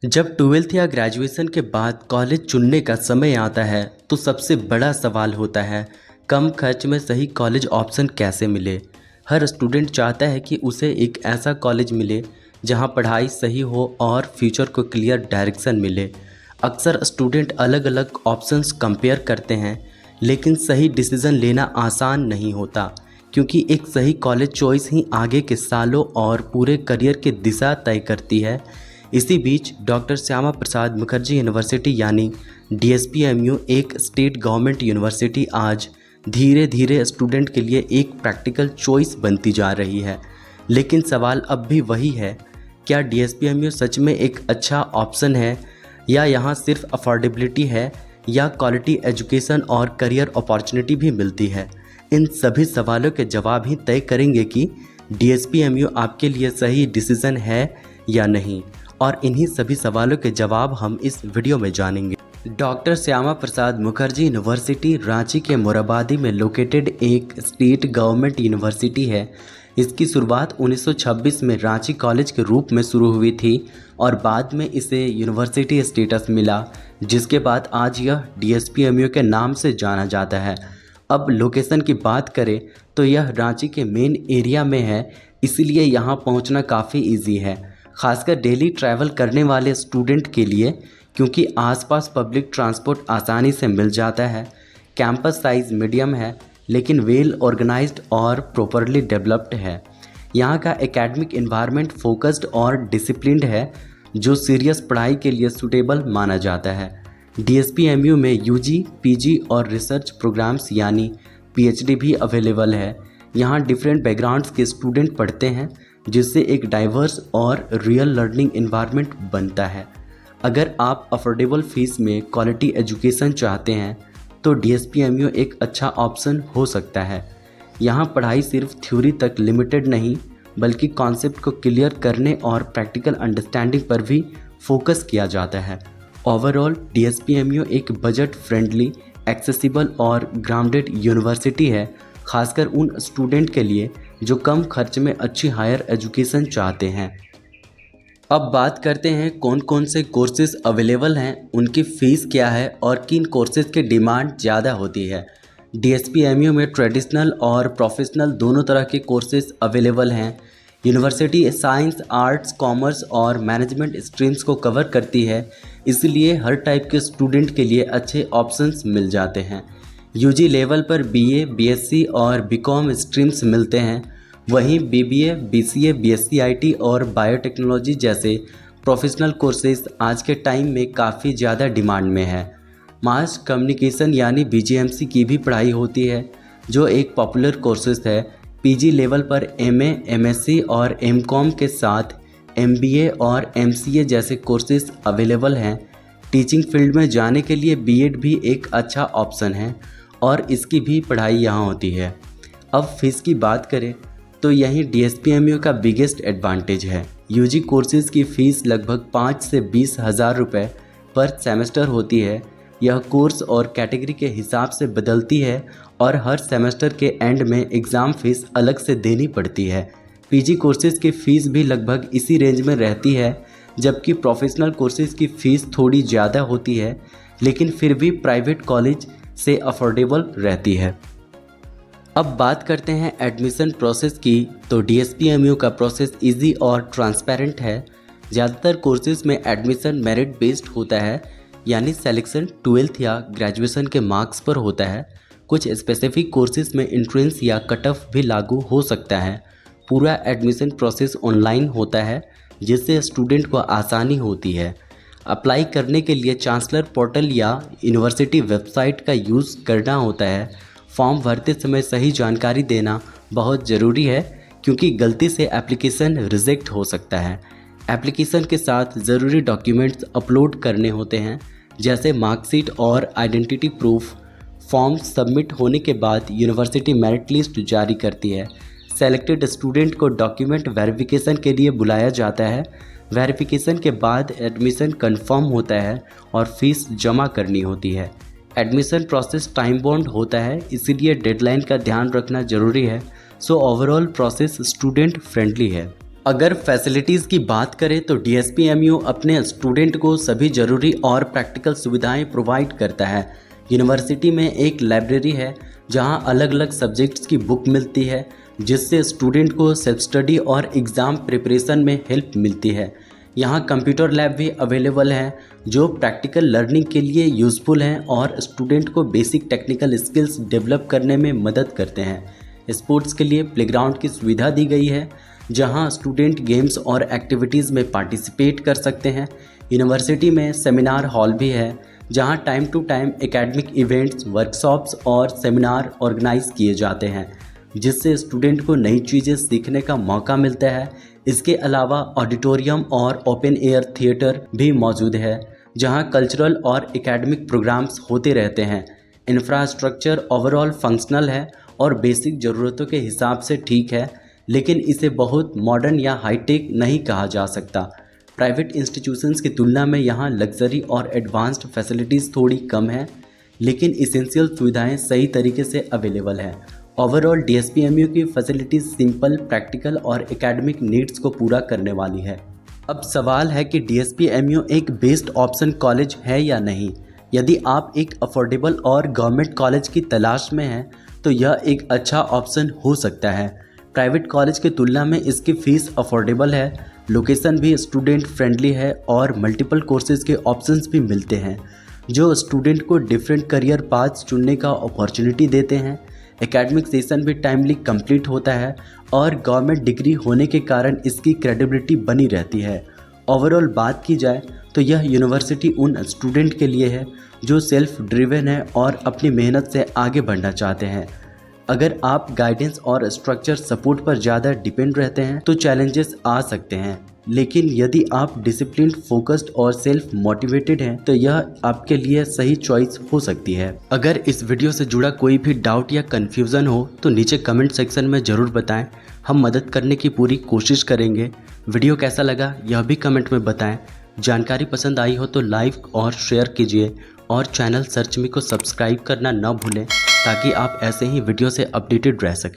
जब 12th या graduation के बाद कॉलेज चुनने का समय आता है तो सबसे बड़ा सवाल होता है कम खर्च में सही कॉलेज ऑप्शन कैसे मिले। हर स्टूडेंट चाहता है कि उसे एक ऐसा कॉलेज मिले जहां पढ़ाई सही हो और फ्यूचर को क्लियर डायरेक्शन मिले। अक्सर स्टूडेंट अलग अलग ऑप्शंस कंपेयर करते हैं, लेकिन सही डिसीज़न लेना आसान नहीं होता, क्योंकि एक सही कॉलेज चॉइस ही आगे के सालों और पूरे करियर की दिशा तय करती है। इसी बीच डॉक्टर श्यामा प्रसाद मुखर्जी यूनिवर्सिटी यानी DSPMU एक स्टेट गवर्नमेंट यूनिवर्सिटी आज धीरे धीरे स्टूडेंट के लिए एक प्रैक्टिकल चॉइस बनती जा रही है। लेकिन सवाल अब भी वही है, क्या DSPMU सच में एक अच्छा ऑप्शन है, या यहाँ सिर्फ अफोर्डेबिलिटी है, या क्वालिटी एजुकेशन और करियर अपॉर्चुनिटी भी मिलती है। इन सभी सवालों के जवाब ही तय करेंगे कि DSPMU आपके लिए सही डिसीज़न है या नहीं, और इन्हीं सभी सवालों के जवाब हम इस वीडियो में जानेंगे। डॉक्टर श्यामा प्रसाद मुखर्जी यूनिवर्सिटी रांची के मोराबादी में लोकेटेड एक स्टेट गवर्नमेंट यूनिवर्सिटी है। इसकी शुरुआत 1926 में रांची कॉलेज के रूप में शुरू हुई थी और बाद में इसे यूनिवर्सिटी स्टेटस मिला, जिसके बाद आज यह DSPMU के नाम से जाना जाता है। अब लोकेशन की बात करें तो यह रांची के मेन एरिया में है, इसलिए यहाँ पहुँचना काफ़ी ईजी है, खासकर डेली ट्रैवल करने वाले स्टूडेंट के लिए, क्योंकि आसपास पब्लिक ट्रांसपोर्ट आसानी से मिल जाता है। कैंपस साइज़ मीडियम है, लेकिन वेल ऑर्गेनाइज्ड और प्रॉपरली डेवलप्ड है। यहाँ का एकेडमिक एनवायरनमेंट फोकस्ड और डिसिप्लिन्ड है, जो सीरियस पढ़ाई के लिए सूटेबल माना जाता है। DSPMU में UG, PG और रिसर्च प्रोग्राम्स यानी PhD भी अवेलेबल है। यहाँ डिफरेंट बैकग्राउंड्स के स्टूडेंट पढ़ते हैं, जिससे एक डाइवर्स और रियल लर्निंग एनवायरनमेंट बनता है। अगर आप अफोर्डेबल फीस में क्वालिटी एजुकेशन चाहते हैं तो DSPMU एक अच्छा ऑप्शन हो सकता है। यहाँ पढ़ाई सिर्फ थ्योरी तक लिमिटेड नहीं, बल्कि कॉन्सेप्ट को क्लियर करने और प्रैक्टिकल अंडरस्टैंडिंग पर भी फोकस किया जाता है। ओवरऑल DSPMU एक बजट फ्रेंडली, एक्सेसिबल और ग्राउंडेड यूनिवर्सिटी है, खासकर उन स्टूडेंट के लिए जो कम खर्च में अच्छी हायर एजुकेशन चाहते हैं। अब बात करते हैं कौन कौन से कोर्सेज अवेलेबल हैं, उनकी फ़ीस क्या है और किन कोर्सेज की डिमांड ज़्यादा होती है। DSPMU में ट्रेडिशनल और प्रोफेशनल दोनों तरह के कोर्सेज अवेलेबल हैं। यूनिवर्सिटी साइंस, आर्ट्स, कॉमर्स और मैनेजमेंट स्ट्रीम्स को कवर करती है, इसलिए हर टाइप के स्टूडेंट के लिए अच्छे ऑप्शंस मिल जाते हैं। UG लेवल पर BA, BSc और BCom स्ट्रीम्स मिलते हैं, वहीं BBA, BCA, BSc IT और बायोटेक्नोलॉजी जैसे प्रोफेशनल कोर्सेज आज के टाइम में काफ़ी ज़्यादा डिमांड में है। मास कम्युनिकेशन यानी BGMC की भी पढ़ाई होती है, जो एक पॉपुलर कोर्सेज है। PG लेवल पर MA, MSc और MCom के साथ MBA और MCA जैसे कोर्सेज अवेलेबल हैं। टीचिंग फील्ड में जाने के लिए B.Ed भी एक अच्छा ऑप्शन है और इसकी भी पढ़ाई यहाँ होती है। अब फीस की बात करें तो यही DSPMU का बिगेस्ट एडवांटेज है। UG कोर्सेज़ की फ़ीस लगभग 5 से 20 हज़ार रुपये पर सेमेस्टर होती है। यह कोर्स और कैटेगरी के हिसाब से बदलती है और हर सेमेस्टर के एंड में एग्ज़ाम फ़ीस अलग से देनी पड़ती है। PG कोर्सेज़ की फ़ीस भी लगभग इसी रेंज में रहती है, जबकि प्रोफेशनल कोर्सेज़ की फ़ीस थोड़ी ज़्यादा होती है, लेकिन फिर भी प्राइवेट कॉलेज से अफोर्डेबल रहती है। अब बात करते हैं एडमिशन प्रोसेस की, तो DSPMU का प्रोसेस इजी और ट्रांसपेरेंट है। ज़्यादातर कोर्सेज में एडमिशन मेरिट बेस्ड होता है, यानी सिलेक्शन 12th या ग्रेजुएशन के मार्क्स पर होता है। कुछ स्पेसिफिक कोर्सेज में एंट्रेंस या कट ऑफ भी लागू हो सकता है। पूरा एडमिशन प्रोसेस ऑनलाइन होता है, जिससे स्टूडेंट को आसानी होती है। अप्लाई करने के लिए चांसलर पोर्टल या यूनिवर्सिटी वेबसाइट का यूज़ करना होता है। फॉर्म भरते समय सही जानकारी देना बहुत ज़रूरी है, क्योंकि गलती से एप्लीकेशन रिजेक्ट हो सकता है। एप्लीकेशन के साथ ज़रूरी डॉक्यूमेंट्स अपलोड करने होते हैं, जैसे मार्कशीट और आइडेंटिटी प्रूफ। फॉर्म सबमिट होने के बाद यूनिवर्सिटी मेरिट लिस्ट जारी करती है। सेलेक्टेड स्टूडेंट को डॉक्यूमेंट वेरिफिकेशन के लिए बुलाया जाता है। वेरिफिकेशन के बाद एडमिशन कंफर्म होता है और फीस जमा करनी होती है। एडमिशन प्रोसेस टाइम बाउंड होता है, इसीलिए डेडलाइन का ध्यान रखना ज़रूरी है। So overall process student friendly है। अगर फैसिलिटीज़ की बात करें तो डीएसपीएमयू अपने स्टूडेंट को सभी ज़रूरी और प्रैक्टिकल सुविधाएं प्रोवाइड करता है। यूनिवर्सिटी में एक लाइब्रेरी है जहां अलग अलग सब्जेक्ट्स की बुक मिलती है, जिससे स्टूडेंट को सेल्फ स्टडी और एग्ज़ाम प्रिपरेशन में हेल्प मिलती है। यहाँ कंप्यूटर लैब भी अवेलेबल हैं जो प्रैक्टिकल लर्निंग के लिए यूज़फुल हैं और स्टूडेंट को बेसिक टेक्निकल स्किल्स डेवलप करने में मदद करते हैं। स्पोर्ट्स के लिए प्लेग्राउंड की सुविधा दी गई है जहां स्टूडेंट गेम्स और एक्टिविटीज़ में पार्टिसिपेट कर सकते हैं। यूनिवर्सिटी में सेमिनार हॉल भी है जहां time to time academic events, workshops और सेमिनार ऑर्गेनाइज किए जाते हैं, जिससे स्टूडेंट को नई चीज़ें सीखने का मौका मिलता है। इसके अलावा ऑडिटोरियम और ओपन एयर थिएटर भी मौजूद है जहां कल्चरल और एकेडमिक प्रोग्राम्स होते रहते हैं। इंफ्रास्ट्रक्चर ओवरऑल फंक्शनल है और बेसिक ज़रूरतों के हिसाब से ठीक है, लेकिन इसे बहुत मॉडर्न या हाईटेक नहीं कहा जा सकता। प्राइवेट इंस्टीट्यूशंस की तुलना में यहाँ लग्जरी और एडवांस्ड फैसिलिटीज़ थोड़ी कम है, लेकिन इसेंशियल सुविधाएं सही तरीके से अवेलेबल हैं। ओवरऑल डीएसपीएमयू की फैसिलिटीज़ सिंपल, प्रैक्टिकल और एकेडमिक नीड्स को पूरा करने वाली है। अब सवाल है कि डीएसपीएमयू एक बेस्ट ऑप्शन कॉलेज है या नहीं। यदि आप एक अफोर्डेबल और गवर्नमेंट कॉलेज की तलाश में हैं तो यह एक अच्छा ऑप्शन हो सकता है। प्राइवेट कॉलेज की तुलना में इसकी फ़ीस अफोर्डेबल है, लोकेशन भी स्टूडेंट फ्रेंडली है और मल्टीपल कोर्सेज के ऑप्शंस भी मिलते हैं जो स्टूडेंट को डिफरेंट करियर पाथ्स चुनने का अपॉर्चुनिटी देते हैं। एकेडमिक सेशन भी टाइमली कंप्लीट होता है और गवर्नमेंट डिग्री होने के कारण इसकी क्रेडिबिलिटी बनी रहती है। ओवरऑल बात की जाए तो यह यूनिवर्सिटी उन स्टूडेंट के लिए है जो सेल्फ ड्रिवन है और अपनी मेहनत से आगे बढ़ना चाहते हैं। अगर आप गाइडेंस और स्ट्रक्चर सपोर्ट पर ज़्यादा डिपेंड रहते हैं तो चैलेंजेस आ सकते हैं, लेकिन यदि आप डिसिप्लिन, फोकस्ड और सेल्फ मोटिवेटेड हैं तो यह आपके लिए सही चॉइस हो सकती है। अगर इस वीडियो से जुड़ा कोई भी डाउट या कन्फ्यूज़न हो तो नीचे कमेंट सेक्शन में ज़रूर बताएं, हम मदद करने की पूरी कोशिश करेंगे। वीडियो कैसा लगा यह भी कमेंट में बताएं। जानकारी पसंद आई हो तो लाइक और शेयर कीजिए और चैनल सर्च मी को सब्सक्राइब करना न भूलें ताकि आप ऐसे ही वीडियो से अपडेटेड रह सकें।